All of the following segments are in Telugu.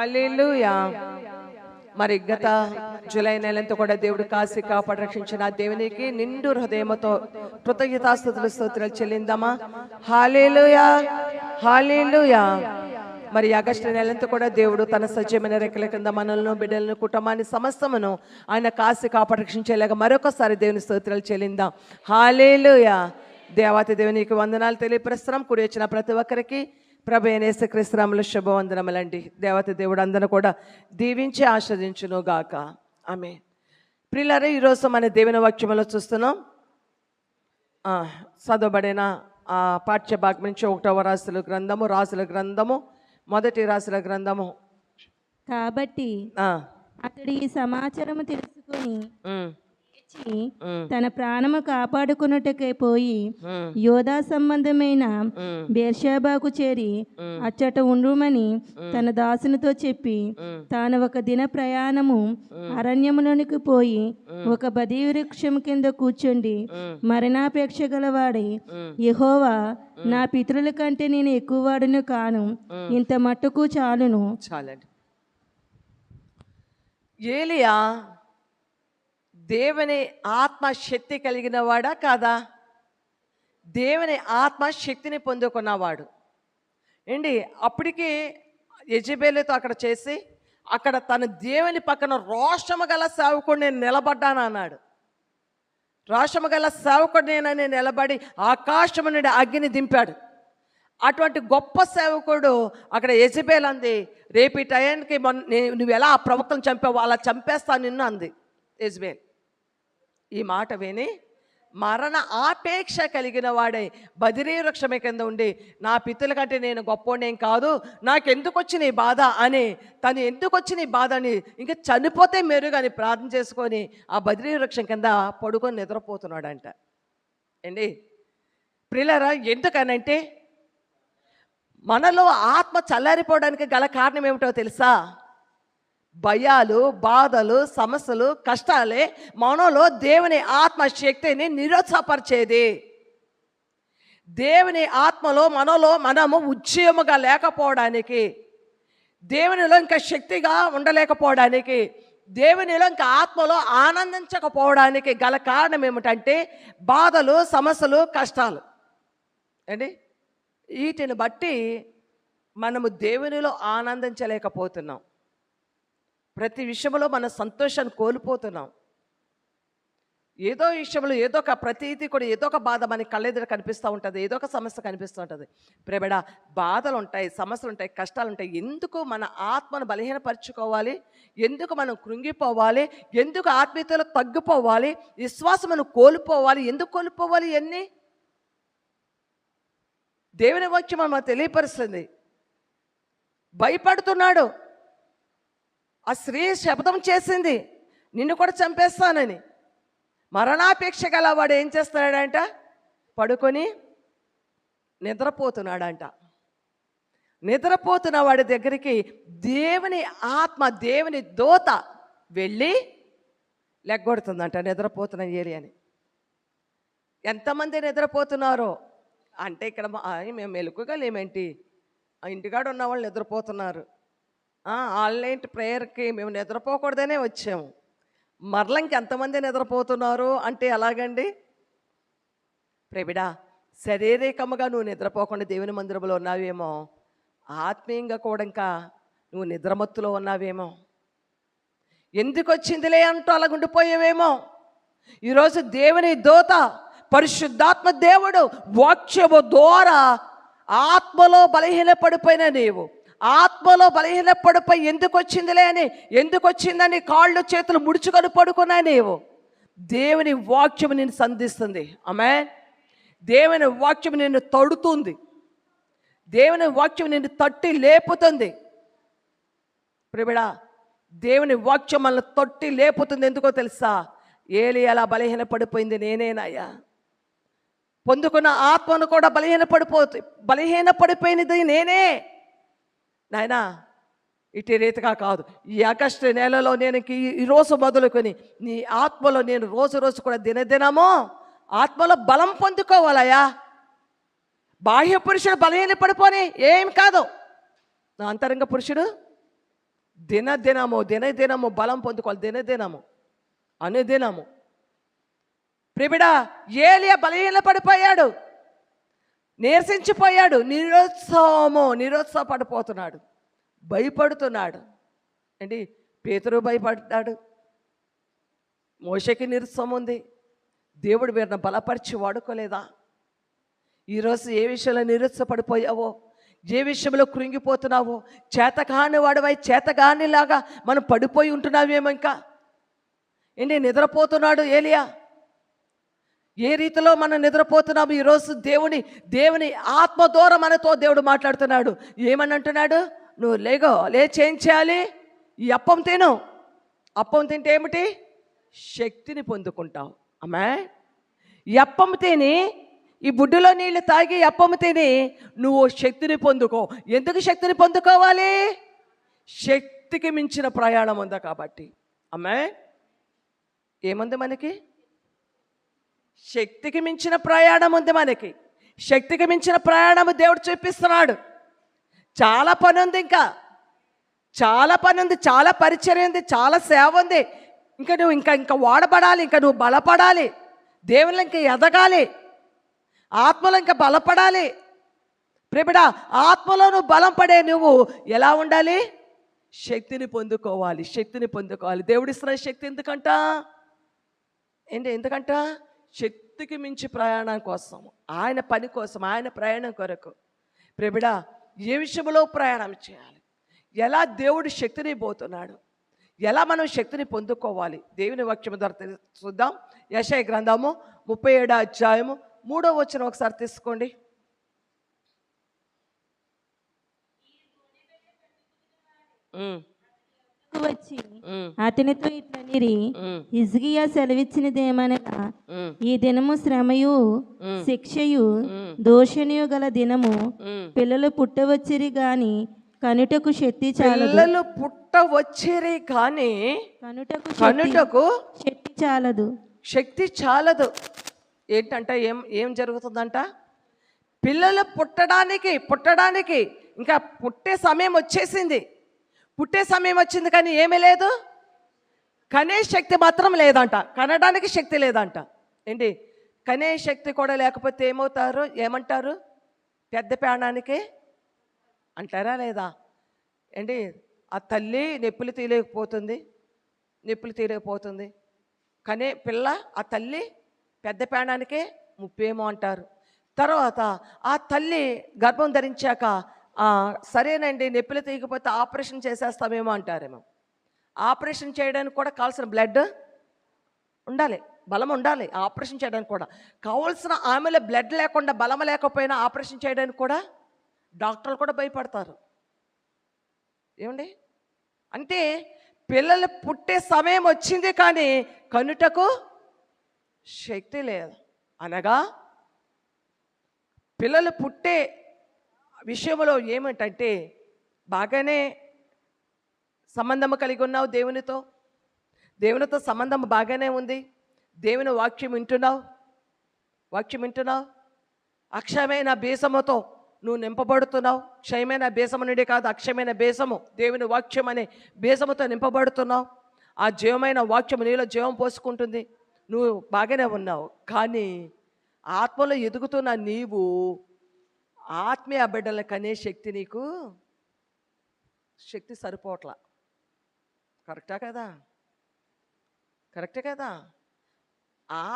హల్లెలూయా. మరి గత జూలై నెలంతా కూడా దేవుడు కాసి కాపాడి రక్షించిన దేవునికి నిండు హృదయముతో కృతజ్ఞతాస్తుతులు స్తోత్రాలు చెల్లిందామా. హల్లెలూయా హల్లెలూయా. మరి ఆగస్టు నెలంతా కూడా దేవుడు తన సత్యమైన రెక్కల కింద మనలను, బిడ్డలను, కుటుంబాన్ని, సమస్తమును ఆయన కాసి కాపాడి రక్షించేలాగా మరొకసారి దేవుని స్తోత్రాలు చెల్లిందాం. హల్లెలూయా. దేవాతి దేవునికి వందనాలు తెలియపరుస్తున్నాం. కూడి వచ్చిన ప్రతి ఒక్కరికి ప్రభు అయిన యేసుక్రీస్తు నామములో శుభవందనములండి. దేవత దేవుడు అందరూ కూడా దీవించి ఆస్వాదించును గాక. ఆమేన్. ప్రియులారా, ఈరోజు మన దేవుని వాక్యములో చూస్తున్నాం. చదవబడిన పాఠ్య భాగం నుంచి 1వ రాసుల గ్రంథము 1 రాసుల గ్రంథము. కాబట్టి అతడు ఈ సమాచారము తెలుసుకొని తన ప్రాణము కాపాడుకున్నట్టుకే పోయి యోధా సంబంధమైన బేర్షెబాకు చేరి అచ్చట ఉండుమని తన దాసునితో చెప్పి తాను ఒక దిన ప్రయాణము అరణ్యములోనికి పోయి ఒక బది వృక్షం కింద కూర్చుండి మరణాపేక్ష గలవాడై, యెహోవా, నా పితరుల కంటే నేను ఎక్కువ వాడును కాను, ఇంత మట్టుకు చాలును. చాలండి. ఏలియా దేవుని ఆత్మశక్తి కలిగిన వాడా కాదా? దేవుని ఆత్మశక్తిని పొందుకున్నవాడు ఏంటి. అప్పటికి యెజెబెలుతో అక్కడ చేసి అక్కడ తన దేవుని పక్కన రోషము గల సేవకుడు నేను నిలబడ్డాను అన్నాడు. రోషము గల సేవకుడు నేనని నిలబడి ఆకాశము నుండి అగ్ని దింపాడు. అటువంటి గొప్ప సేవకుడు అక్కడ యెజెబెలు అంది, రేపు ఈ టయానికి నువ్వు ఎలా ఆ ప్రవక్తను చంపావు, అలా చంపేస్తాను నిన్ను అంది యెజెబెలు. ఈ మాట విని మరణ ఆపేక్ష కలిగిన వాడై బదిరీ వృక్షమే కింద ఉండి, నా పితరుల కంటే నేను గొప్పోడేం కాదు, నాకెందుకు వచ్చిన ఈ బాధ అని, తను ఎందుకు వచ్చిన ఈ బాధ అని, ఇంకా చనిపోతే మెరుగని ప్రార్థన చేసుకొని ఆ బదిరీ వృక్షం కింద పడుకొని నిద్రపోతున్నాడంట. ఏంటి ప్రియులారా, ఎందుకనంటే మనలో ఆత్మ చల్లారిపోవడానికి గల కారణం ఏమిటో తెలుసా? భయాలు, బాధలు, సమస్యలు, కష్టాలే మనలో దేవుని ఆత్మశక్తిని నిరుత్సాహపరిచేది. దేవుని ఆత్మలో మనము ఉజ్జీవముగా లేకపోవడానికి, దేవునిలో ఇంకా శక్తిగా ఉండలేకపోవడానికి, దేవునిలో ఇంకా ఆత్మలో ఆనందించకపోవడానికి గల కారణం ఏమిటంటే బాధలు, సమస్యలు, కష్టాలు. అండి, వీటిని బట్టి మనము దేవునిలో ఆనందించలేకపోతున్నాం. ప్రతి విషయంలో మన సంతోషాన్ని కోల్పోతున్నాం. ఏదో విషయంలో ఏదో ఒక ప్రతీది కూడా ఏదో ఒక బాధ మనకి కళ్ళెదురు కనిపిస్తూ ఉంటుంది, ఏదో ఒక సమస్య కనిపిస్తూ ఉంటుంది. ప్రేమడ బాధలు ఉంటాయి, సమస్యలు ఉంటాయి, కష్టాలు ఉంటాయి. ఎందుకు మన ఆత్మను బలహీనపరచుకోవాలి? ఎందుకు మనం కృంగిపోవాలి? ఎందుకు ఆత్మీయతలో తగ్గిపోవాలి? విశ్వాసమును కోల్పోవాలి? ఎందుకు కోల్పోవాలి? ఇవన్నీ దేవుని వాక్యం మనకు తెలియపరుస్తుంది. భయపడుతున్నాడు. ఆ స్త్రీ శపథం చేసింది, నిన్ను కూడా చంపేస్తానని. మరణాపేక్ష గల వాడు ఏం చేస్తున్నాడంట? పడుకొని నిద్రపోతున్నాడంట. నిద్రపోతున్న వాడి దగ్గరికి దేవుని ఆత్మ, దేవుని దూత వెళ్ళి లెగ్గొడుతుందంట నిద్రపోతున్న ఏలియాని. ఎంతమంది నిద్రపోతున్నారో అంటే ఇక్కడ మేము మెలకుగా లేమేంటి, ఇంటికాడ ఉన్న వాళ్ళు నిద్రపోతున్నారు. ఆన్లైన్ ప్రేయర్కి మేము నిద్రపోకూడదనే వచ్చాము. మరలా ఇంకెంతమంది నిద్రపోతున్నారు అంటే ఎలాగండి? ప్రేమిడా, శారీరకముగా నువ్వు నిద్రపోకుండా దేవుని మందిరంలో ఉన్నావేమో, ఆత్మీయంగా కూడా ఇంకా నువ్వు నిద్రమత్తులో ఉన్నావేమో. ఎందుకు వచ్చిందిలే అంటూ అలా ఉండిపోయావేమో. ఈరోజు దేవుని దూత పరిశుద్ధాత్మ దేవుడు వాక్యము ద్వారా ఆత్మలో బలహీనపడిపోయిన నీవు, ఆత్మలో బలహీనపడిపోయి ఎందుకు వచ్చిందిలే అని, ఎందుకు వచ్చిందని కాళ్ళు చేతులు ముడుచుకొని పడుకున్నా నీవు, దేవుని వాక్యము నిన్ను సంధిస్తుంది. ఆమేన్. దేవుని వాక్యం నిన్ను తడుతుంది. దేవుని వాక్యం నిన్ను తట్టి లేపుతుంది. ప్రియుడా, దేవుని వాక్యం మనల్ని తట్టి లేపుతుంది. ఎందుకో తెలుసా? ఏలియా అలా బలహీనపడిపోయింది నేనేనయ్యా. పొందుకున్న ఆత్మను కూడా బలహీనపడిపోయినది నేనే నాయనా. ఇటు రీతిగా కాదు, ఈ ఆగస్టు నెలలో నేను ఈరోజు మొదలుకొని నీ ఆత్మలో నేను రోజు కూడా దినదినమో ఆత్మలో బలం పొందుకోవాలయ్యా. బాహ్య పురుషుడు బలహీనపడిపోని ఏం కాదు, నా అంతరంగ పురుషుడు దినదినము బలం పొందుకోవాలి. దినదినము అనుదినము. ప్రిబిడా, ఏలియా బలహీన పడిపోయాడు, నీరసించిపోయాడు, నిరుత్సాహపడిపోతున్నాడు, భయపడుతున్నాడు. ఏంటి, పేతురు భయపడ్డాడు, మోషేకి నిరుత్సాహం ఉంది. దేవుడు వీరిని బలపరిచి వాడుకోలేదా? ఈరోజు ఏ విషయంలో నిరుత్సాహపడిపోయావో, ఏ విషయంలో కృంగిపోతున్నావో, చేతకాని వాడివై చేతకానిలాగా మనం పడిపోయి ఉంటున్నావేమో. ఇంకా ఏంటి, నిద్రపోతున్నాడు ఏలియా. ఏ రీతిలో మనం నిద్రపోతున్నాము? ఈరోజు దేవుని ఆత్మ ద్వారా మనతో దేవుడు మాట్లాడుతున్నాడు. ఏమని అంటున్నాడు? నువ్వు లేచి ఏం చేయాలి? ఈ అప్పం తిను. అప్పం తింటే ఏమిటి? శక్తిని పొందుకుంటావు. అమ్మా, ఈ అప్పం తిని, ఈ బుడ్డులో నీళ్ళు తాగి అప్పము తిని నువ్వు శక్తిని పొందుకో. ఎందుకు శక్తిని పొందుకోవాలి? శక్తికి మించిన ప్రయాణం ఉందా కాబట్టి. అమ్మా, ఏముంది మనకి? శక్తికి మించిన ప్రయాణం ఉంది మనకి. శక్తికి మించిన ప్రయాణము దేవుడు చూపిస్తున్నాడు. చాలా పని ఉంది, ఇంకా చాలా పని ఉంది, చాలా పరిచర్య ఉంది, చాలా సేవ ఉంది. ఇంకా నువ్వు ఇంకా వాడబడాలి, ఇంకా నువ్వు బలపడాలి, దేవుళ్ళు ఇంకా ఎదగాలి, ఆత్మలో ఇంకా బలపడాలి. ప్రేమిడా, ఆత్మలో నువ్వు బలం పడే నువ్వు ఎలా ఉండాలి? శక్తిని పొందుకోవాలి. శక్తిని పొందుకోవాలి. దేవుడిస్తున్న శక్తి ఎందుకంట? ఎందుకంట? శక్తికి మించి ప్రయాణం కోసం, ఆయన పని కోసం, ఆయన ప్రయాణం కొరకు. ప్రేమిడా, ఏ విషయంలో ప్రయాణం చేయాలి? ఎలా దేవుడు శక్తిని పోతున్నాడు? ఎలా మనం శక్తిని పొందుకోవాలి? దేవుని వాక్యం ద్వారా చూద్దాం. యెషయా గ్రంథము 37వ అధ్యాయము 3వ వచనం ఒకసారి తీసుకోండి. వచ్చి అతనితో ఇట్లా నిరి, హిజ్కియా సెలవిచ్చినదేమనగా, ఈ దినము శ్రమయు శిక్షయు దోషణయు గల దినము. పిల్లలు పుట్టవచ్చిరి గాని కనుటకు శక్తి చాలదు. పిల్లలు పుట్టవచ్చిరి కానీ కనుటకు శక్తి చాలదు. శక్తి చాలదు. ఏంటంట? ఏం జరుగుతుందంట? పిల్లలు పుట్టడానికి ఇంకా పుట్టే సమయం వచ్చేసింది. పుట్టే సమయం వచ్చింది కానీ ఏమీ లేదు, కనే శక్తి మాత్రం లేదంట. కనడానికి శక్తి లేదంట. ఏంటి, కనే శక్తి కూడా లేకపోతే ఏమంటారు? పెద్ద ప్రాణానికి అంటారా లేదా? ఏంటి, ఆ తల్లి నొప్పులు తీయలేకపోతుంది. కనే పిల్ల, ఆ తల్లి పెద్ద ప్రాణానికే ముప్పేమో అంటారు. తర్వాత ఆ తల్లి గర్భం ధరించాక సరేనండి, నొప్పులు తీయకపోతే ఆపరేషన్ చేసేస్తామేమో అంటారేమో. ఆపరేషన్ చేయడానికి కూడా కావాల్సిన బ్లడ్ ఉండాలి, బలం ఉండాలి. ఆపరేషన్ చేయడానికి కూడా కావాల్సిన, ఆమెలో బ్లడ్ లేకుండా బలం లేకపోయినా ఆపరేషన్ చేయడానికి కూడా డాక్టర్లు కూడా భయపడతారు. ఏమండి, అంటే పిల్లలు పుట్టే సమయం వచ్చింది కానీ కనుటకు శక్తి లేదు. అనగా పిల్లలు పుట్టే విషయంలో ఏమిటంటే, బాగానే సంబంధం కలిగి ఉన్నావు దేవునితో సంబంధం బాగానే ఉంది. దేవుని వాక్యం వింటున్నావు. అక్షయమైన బీజముతో నువ్వు నింపబడుతున్నావు. క్షయమైన బీజము నుండి కాదు, అక్షయమైన బీజము, దేవుని వాక్యం అనే బీజముతో నింపబడుతున్నావు. ఆ జీవమైన వాక్యం నీలో జీవం పోసుకుంటుంది. నువ్వు బాగానే ఉన్నావు. కానీ ఆత్మలో ఎదుగుతున్న నీవు ఆత్మీయ బిడ్డల కనే శక్తి సరిపోవట్లా. కరెక్టే కదా?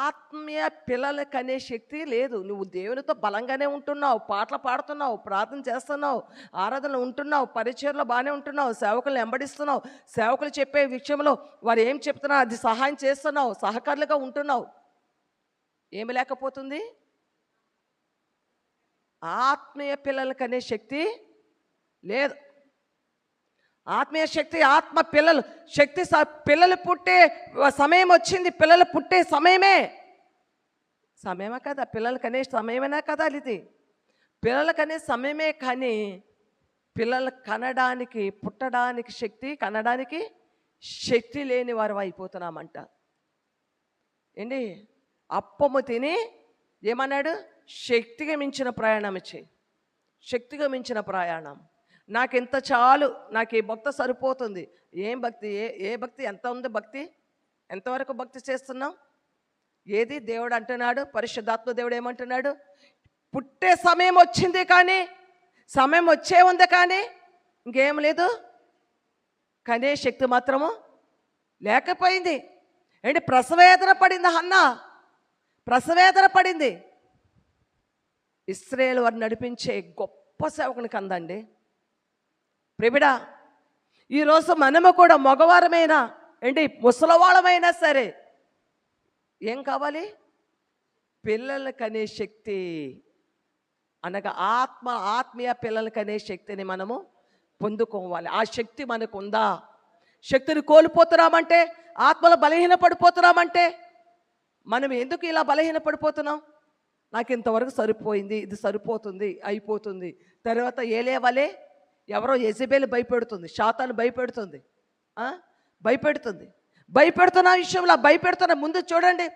ఆత్మీయ పిల్లలకి అనే శక్తి లేదు. నువ్వు దేవునితో బలంగానే ఉంటున్నావు, పాటలు పాడుతున్నావు, ప్రార్థన చేస్తున్నావు, ఆరాధనలు ఉంటున్నావు, పరిచర్లో బాగానే ఉంటున్నావు, సేవకులను వెంబడిస్తున్నావు, సేవకులు చెప్పే విషయంలో వారు ఏం చెప్తున్నారు అది సహాయం చేస్తున్నావు, సహకారులుగా ఉంటున్నావు. ఏమి లేకపోతుంది? ఆత్మీయ పిల్లలకి అనే శక్తి లేదు. ఆత్మీయ శక్తి, ఆత్మ పిల్లలు శక్తి, పిల్లలు పుట్టే సమయం వచ్చింది. పిల్లలు పుట్టే సమయమే కదా? పిల్లలకనే సమయమేనా కదా? ఇది పిల్లలకనే సమయమే. కానీ పిల్లలు పుట్టడానికి శక్తి లేని వారు అయిపోతున్నామంట. ఏంటి, అప్పము తిని ఏమన్నాడు? శక్తిగా మించిన ప్రయాణం చేయి. శక్తిగా మించిన ప్రయాణం. నాకు ఇంత చాలు, నాకు ఈ భక్తి సరిపోతుంది. ఏం భక్తి? ఏ భక్తి? ఎంత ఉంది భక్తి? ఎంతవరకు భక్తి చేస్తున్నాం? ఏది దేవుడు అంటున్నాడు? పరిశుద్ధాత్మ దేవుడు ఏమంటున్నాడు? పుట్టే సమయం వచ్చింది కానీ, సమయం వచ్చే ఉంది కానీ ఇంకేం లేదు, కనే శక్తి మాత్రము లేకపోయింది. ఏంటి? ప్రసవేదన పడింది హన్న, ప్రసవేదన పడింది. ఇశ్రాయేలు వారు నడిపించే గొప్ప సేవకునికి అందండి. ప్రిబిడా, ఈరోజు మనము కూడా మగవారమైనా ఏంటి ముసలవాళ్ళమైనా సరే ఏం కావాలి? పిల్లలు కనే శక్తి, అనగా ఆత్మీయ పిల్లలు కనే శక్తిని మనము పొందుకోవాలి. ఆ శక్తి మనకు ఉందా? శక్తిని కోల్పోతున్నామంటే, ఆత్మలో బలహీన పడిపోతున్నామంటే, మనం ఎందుకు ఇలా బలహీన పడిపోతున్నాం? నాకు ఇంతవరకు సరిపోయింది, ఇది సరిపోతుంది, అయిపోతుంది. తర్వాత ఏలేవలే ఎవరో యెజబెలు భయపెడుతుంది, శాతాను భయపెడుతుంది, భయపెడుతున్న విషయంలో భయపెడుతున్న ముందు చూడండి,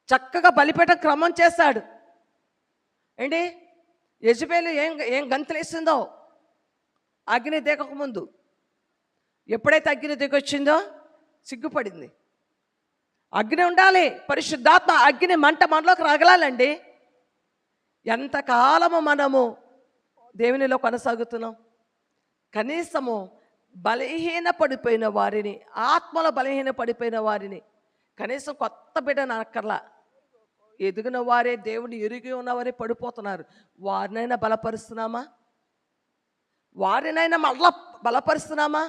చక్కగా బలిపీఠం క్రమం చేశాడు. ఏంటి? యెజబెలు ఏం గంతులేసిందో అగ్ని దిగక ముందు. ఎప్పుడైతే అగ్ని దిగొచ్చిందో సిగ్గుపడింది. అగ్ని ఉండాలి, పరిశుద్ధాత్మ అగ్ని మంట మనలోకి రగలాలండి. ఎంతకాలము మనము దేవునిలో కొనసాగుతున్నాం? కనీసము బలహీన పడిపోయిన వారిని, ఆత్మలో బలహీన పడిపోయిన వారిని, కనీసం కొత్త బిడ్డను అక్కర్లా, ఎదిగిన వారే, దేవుని ఎరిగి ఉన్నవారే పడిపోతున్నారు. వారినైనా బలపరుస్తున్నామా? వారినైనా మళ్ళా బలపరుస్తున్నామా?